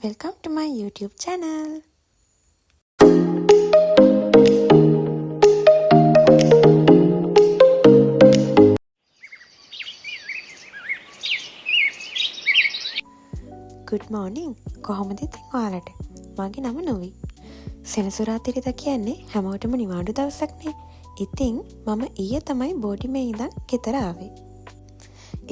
Welcome to my YouTube channel. Good morning. කොහොමද ඉතින් ඔයාලට? මගේ නම නොවි. සෙනසුරාතිරිත කියන්නේ හැමෝටම නිවාඩු දවසක්නේ. ඉතින් මම ඊයේ තමයි බෝඩිමේ ඉඳන් ගෙදර ආවේ.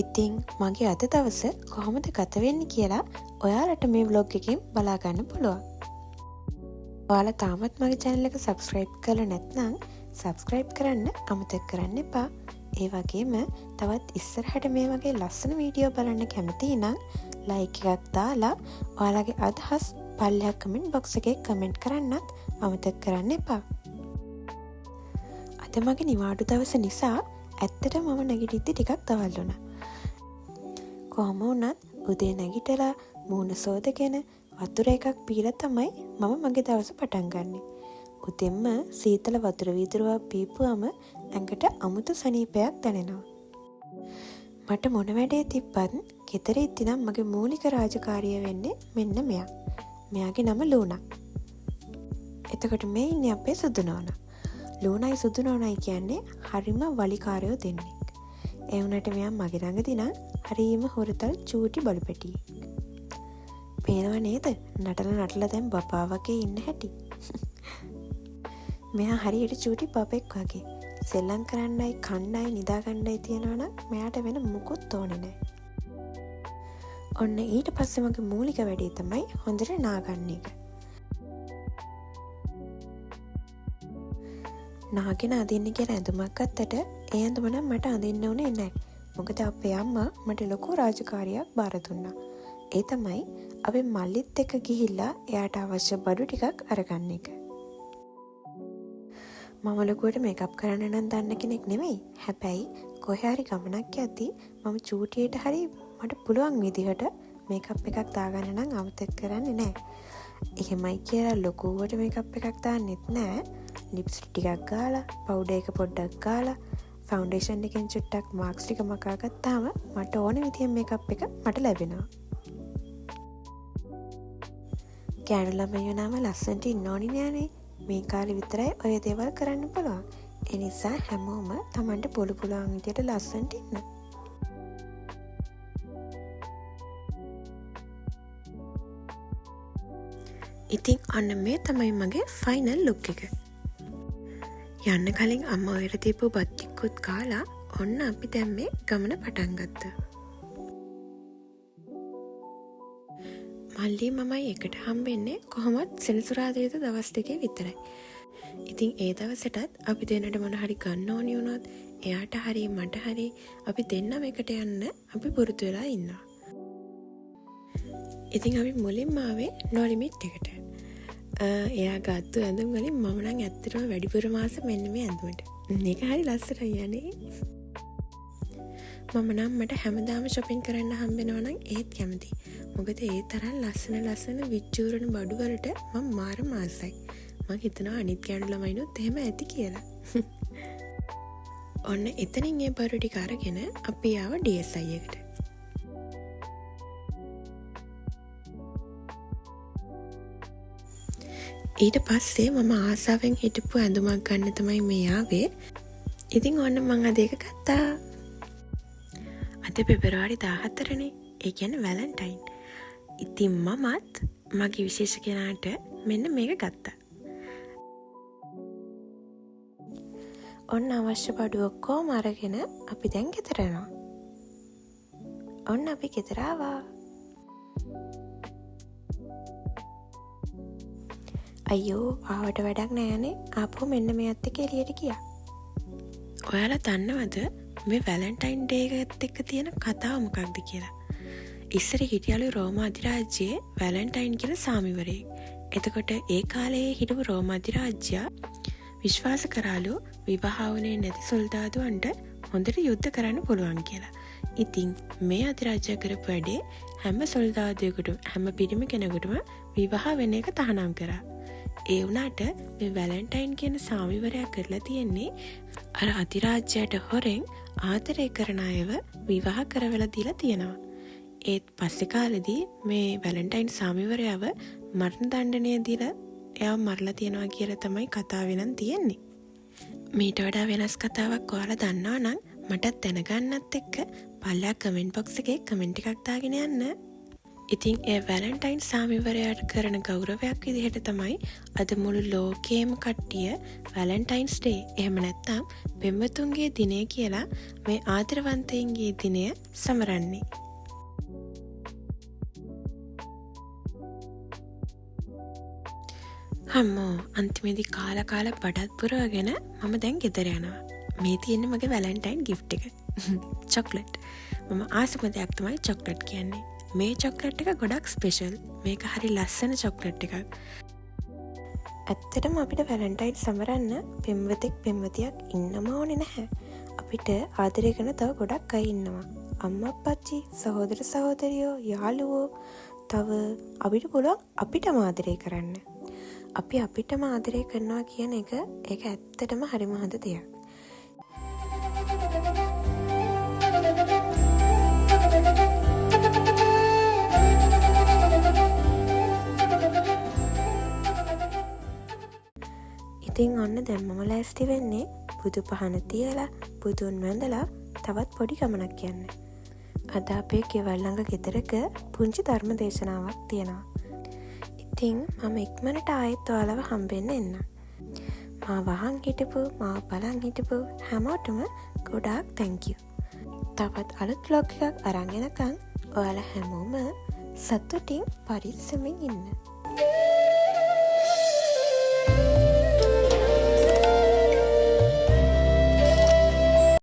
ඉතින් මගේ අද දවස කොහොමද ගත වෙන්නේ කියලා ඔයාලට මේ vlog එකෙන් බලා ගන්න පුළුවන්. ඔයාලා තාමත් මගේ channel එක subscribe කරලා නැත්නම් subscribe කරන්න අමතක කරන්න එපා. ඒ වගේම තවත් ඉස්සරහට මේ වගේ ලස්සන වීඩියෝ බලන්න කැමති නම් like එකක් දාලා ඔයාලගේ අදහස් පල්ලෙහා comment box එකේ comment කරන්නත් අමතක කරන්න එපා. අද මගේ නිවාඩු දවස නිසා ඇත්තටම මම නැගිටිද්දි ටිකක් දවල් වුණා. කොහොම වුණත් උදේ නැගිටලා මූණ සෝදගෙන වතුර එකක් පීලා තමයි මම මගේ දවස පටන් ගන්නෙ. උදෙන්ම සීතල වතුර වීදුරුවක් පීපුවම ඇඟට අමුතු සනීපයක් දැනෙනවා. මට මොන වැඩේ තිබ්බත් ගෙදර ඉද්දි නම් මගේ මූලික රාජකාරිය වෙන්නේ මෙන්න මෙයා. මෙයාගේ නම ලූනා. එතකොට මේ ඉන්නේ අපේ සුදු නෝනා. ලූනායි සුදු නෝනායි කියන්නේ හරිම වලිකාරයෝ දෙන්නෙක්. ඒ වුණාට මෙයා මගේ ළඟදී නම් හරිම හොරතල් චූටි බලු පැටියෙක්. පේනව නේද? නටලා දැන් බබා වගේ ඉන්න හැටි. මෙයා හරියට චූටි බබෙක් වගේ. සෙල්ලම් කරන්නයි කන්නයි නිදාගන්නයි තියනවා නම් මෙයාට වෙන මුකුත් ඕනේ නැහැ. ඔන්න ඊට පස්සේ මගේ මූලික වැඩේ තමයි හොඳට නාගන්න එක. නාගෙන අදින්න කියලා ඇඳුමක් ගත්තට ඒ ඇඳුම නම් මට අඳින්න උනේ නැහැ. මොකද අපේ අම්මා මට ලොකු රාජකාරියක් බාර දුන්නා. ඒ තමයි අපි මල්ලිත් එක්ක ගිහිල්ලා එයාට අවශ්‍ය බඩු ටිකක් අරගන්න එක. මම ලොකුවට මේකප් කරන්න නම් දන්න කෙනෙක් නෙමෙයි. හැබැයි කොහේ හරි ගමනක් යද්දී මම චූටියට හරි මට පුළුවන් විදිහට මේකප් එකක් දාගන්න නම් අමතක කරන්නේ නැහැ. එහෙමයි කියලා ලොකුවට මේකප් එකක් දාන්නෙත් නැහැ. ලිප්ස්ටික් ටිකක් ගාලා, පවුඩර් එක පොඩ්ඩක් ගාලා, ෆවුන්ඩේෂන් එකෙන් චුට්ටක් මාක්ස් ටික මකා ගත්තාම මට ඕන විදිහේ මේකප් එක මට ලැබෙනවා. ගෑනු ළමයෝ නම් ලස්සනට ඉන්න ඕනි නෑනේ. මේ කාලේ විතරයි ඔය දේවල් කරන්න පුළුවන්. ඒ නිසා හැමෝම Tamanට පුළුවන් විදියට ලස්සනට ඉන්න. ඉතින් අන්න මේ තමයි මගේ ෆයිනල් ලුක් එක. යන්න කලින් අම්මා ඔයර දීපු බත් ටිකකුත් කාලා ඔන්න අපි දැන් මේ ගමන පටන් ගත්තා. මල්ලි මමයි එකට හම්බෙන්නේ කොහොමත් සෙනසුරාදාට දවස් දෙකේ විතරයි. ඉතින් ඒ දවසටත් අපි දෙන්නට මොන හරි ගන්න ඕනි වුණොත් එයාට හරි මට හරි අපි දෙන්නම එකට යන්න අපි පුරුදු වෙලා ඉන්නවා. ඉතින් අපි මුලින්ම ආවේ නොලිමිට් එකට. එයා ගත්තු ඇඳුම් වලින් මම නම් ඇත්තටම වැඩිපුර මාස මෙන්න මේ ඇඳුමට. මේක හරි ලස්සනයි යන්නේ. මම නම් මට හැමදාම shopping කරන්න හම්බෙනවා නම් ඒත් කැමතියි. මොකද ඒ තරම් ලස්සන විච්චූරණ බඩු වලට මම මාර මාසයි. මම හිතනවා අනිත් ගෑනු ළමයිනුත් එහෙම ඇති කියලා. ඔන්න එතනින් ඒ බඩු ටික අරගෙන අපි ආව DSI එකට. ඊට පස්සේ මම ආසාවෙන් හිටපු ඇඳුමක් ගන්න තමයි මේ ආවේ. ඉතින් ඔන්න මම අද ඒක ගත්තා. අද පෙබරවාරි 14නේ. ඒ කියන්නේ වැලන්ටයින්. ඉතින් මමත් මගේ විශේෂ කෙනාට මෙන්න මේක ගත්තා. ඔන්න අවශ්‍ය බඩු ඔක්කොම අරගෙන අපි දැන් ගෙදර යනවා. ඔන්න අපි ගෙදර ආවා. අයියෝ ආවට වැඩක් නෑනේ. ආපහු මෙන්න මෙයත් එක්ක එළියට ගියා. ඔයාලා දන්නවද මේ වැලන්ටයින් ඩේ එකත් එක්ක තියෙන කතාව මොකක්ද කියලා? ඉස්සර හිටියලු රෝම අධිරාජ්‍යයේ වැලන්ටයින් කියලා සාමිවරයෙක්. එතකොට ඒ කාලේ හිටපු රෝම අධිරාජ්‍යයා විශ්වාස කරාලු විවාහ වුණේ නැති සොල්දාදුවන්ට හොඳට යුද්ධ කරන්න පුළුවන් කියලා. ඉතින් මේ අධිරාජ්‍යයා කරපු වැඩේ හැම සොල්දාදුවෙකුටම හැම පිරිමි කෙනෙකුටම විවාහ වෙන එක තහනම් කරා. ඒ වුණාට මේ වැලන්ටයින් කියන සාමිවරයා කරලා තියෙන්නේ අර අධිරාජ්‍යයට හොරෙන් ආදරය කරන අයව විවාහ කරවලා දීලා තියෙනවා. ඒත් පස්සෙ කාලෙදී මේ වැලන්ටයින් සාමිවරයාව මරණ දණ්ඩනය දීලා එයාව මරලා තියෙනවා කියලා තමයි කතාව වෙනන් තියෙන්නේ. මීට වඩා වෙනස් කතාවක් ඔයාලා දන්නවා නම් මටත් දැනගන්නත් එක්ක පල්ලා කමෙන්ට් බොක්ස් එකේ කමෙන්ට් එකක් දාගෙන යන්න. ඉතින් ඒ වැලන්ටයින් සාමිවරයාට කරන ගෞරවයක් විදිහට තමයි අද මුළු ලෝකේම කට්ටිය වැලන්ටයින්ස් ඩේ එහෙම නැත්නම් පෙම්වතුන්ගේ දිනය කියලා මේ ආදරවන්තයින්ගේ දිනය සමරන්නේ. හම්මෝ අන්තිමේදී කාලා බඩත් පුරවගෙන මම දැන් ගෙදර යනවා. මේ තියෙන්නේ මගේ වැලන්ටයින් ගිෆ්ට් එක. චොක්ලට්. මම ආසම දෙයක් තමයි චොක්ලට් කියන්නේ. මේ චොක්ලට් එක ගොඩක් ස්පෙෂල්. මේක හරි ලස්සන චොක්ලට් එකක්. ඇත්තටම අපිට වැලන්ටයින් සමරන්න පෙම්වතෙක් පෙම්වතියක් ඉන්නම ඕනේ නැහැ. අපිට ආදරය කරන තව ගොඩක් අය ඉන්නවා. අම්මා අප්පච්චි, සහෝදර සහෝදරියෝ, යාළුවෝ, තව අපිට පුළුවන් අපිටම ආදරය කරන්න. අපි අපිටම ආදරය කරනවා කියන එක ඒක ඇත්තටම හරිම හොඳ දෙයක්. ඉතින් ඔන්න දැන් මම ලෑස්ති වෙන්නේ බුදු පහන තියලා බුදුන් වැඳලා තවත් පොඩි ගමනක් යන්න. අද අපේ ගෙවල් ළඟ ගෙදරක පුංචි ධර්ම දේශනාවක් තියෙනවා. ඉතින් මම ඉක්මනට ආයෙත් ඔයාලව හම්බෙන්න එන්න. මාව වහන් හිටපු, මාව බලන් හිටපු හැමෝටම ගොඩාක් thank you. තවත් අලුත් vlog එකක් අරන් එනකන් ඔයාලා හැමෝම සතුටින් පරිස්සමින් ඉන්න.